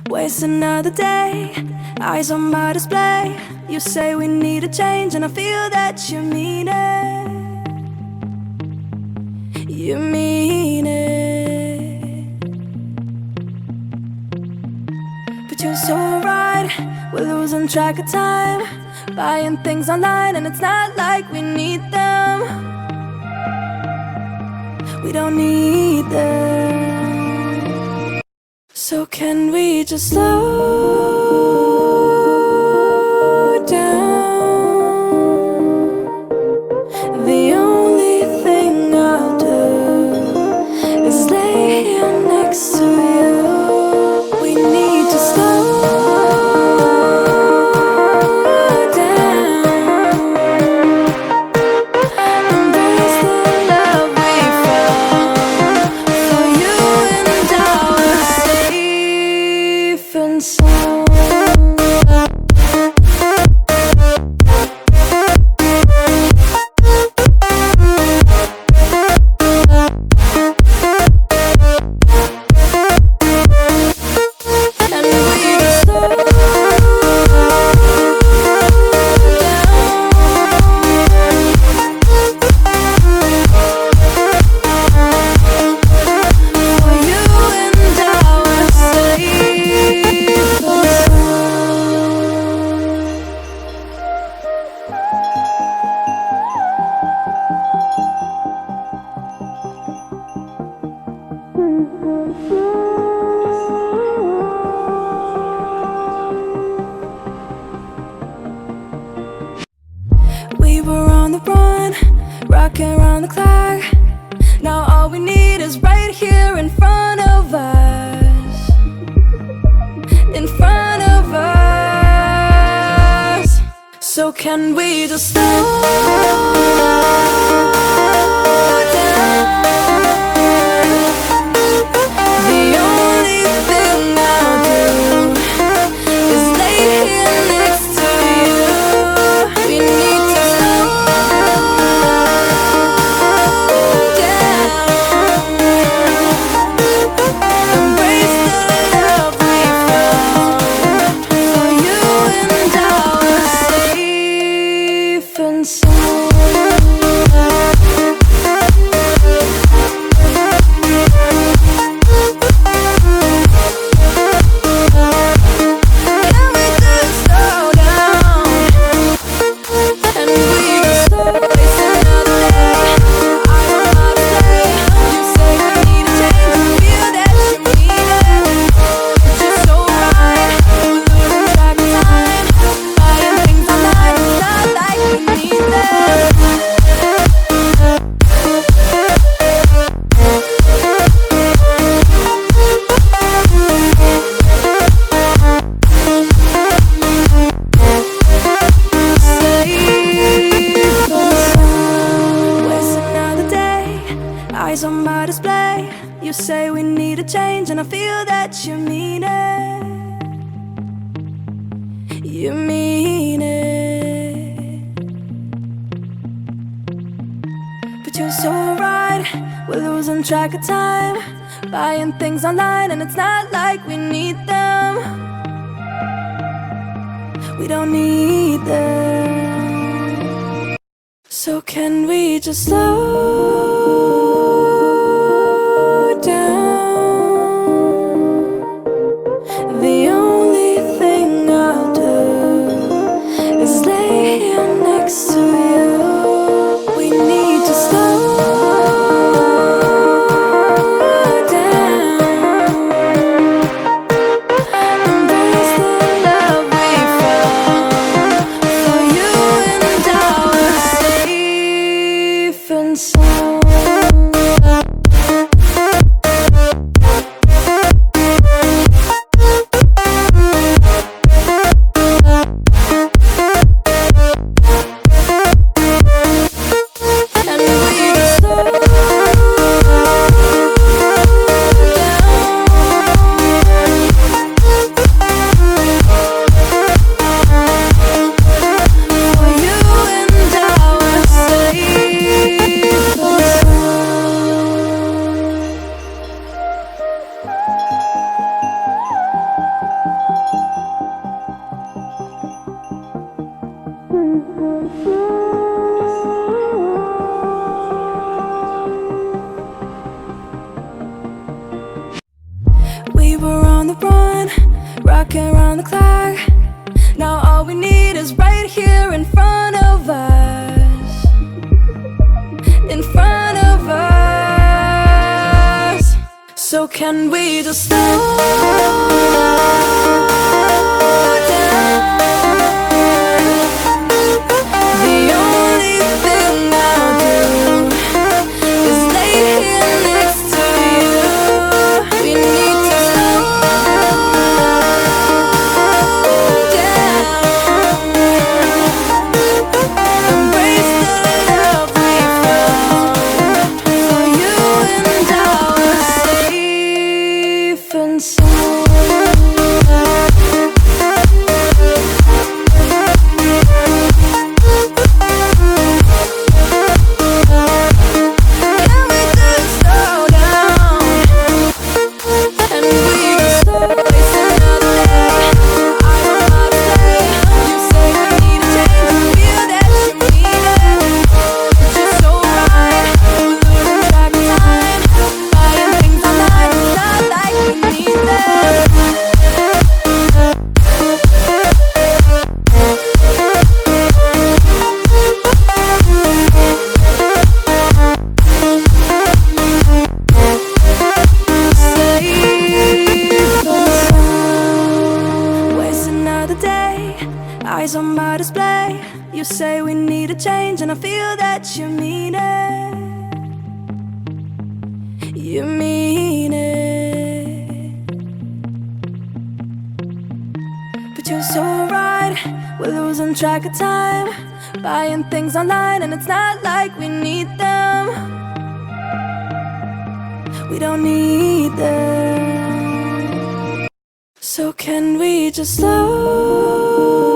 Waste another day, eyes on my display. You say we need a change, and I feel that you mean it. You mean it. But you're so right, we're losing track of time, buying things online, and it's not like we need them. We don't need them. So can we just slow down? The only thing I'll do is lay here next to you. We need to slow down. Embrace the love we found. For you and I were safe and sound. We were on the run, rocking around the clock. Now all we need is right here in front of us. In front of us. So can we just slow down? The only thing I'll do is lay here next to you. We need to slow down. Embrace the love we found. For you and I were safe and sound. Can we just slow down? And we just slow waste another day. I don't know how to play. You say we need a change, and I feel that you mean it. But you're so right, we're losing track of time, buying things online, it's not like we need them. Waste another day, eyes on my display. You say we need a change, and I feel that you mean it. You mean it. But you're so right, we're losing track of time, buying things online, and it's not like we need them. We don't need them. So can we just slow down? The only thing I'll do is lay here next to you. We need to slow down. Embrace the love we found. For you and I were safe and sound. We were on the run, rocking around the clock. Now all we need is right here in front of us. In front of us. So can we just slow down? The only thing I'll do is lay here next to you. We need to slow down. Embrace the love we found. So you and I were safe and sound. Can we just slow down? And we just waste another day. I don't know how to say. You say we need a change. Feel that you mean it. It's just so right. We're losing track of time. Buying things online. It's not like we need them. Waste another day, eyes on my display. You say we need a change, and I feel that you mean it. You mean it. But you're so right, we're losing track of time. Buying things online, and it's not like we need them. We don't need them. So can we just slow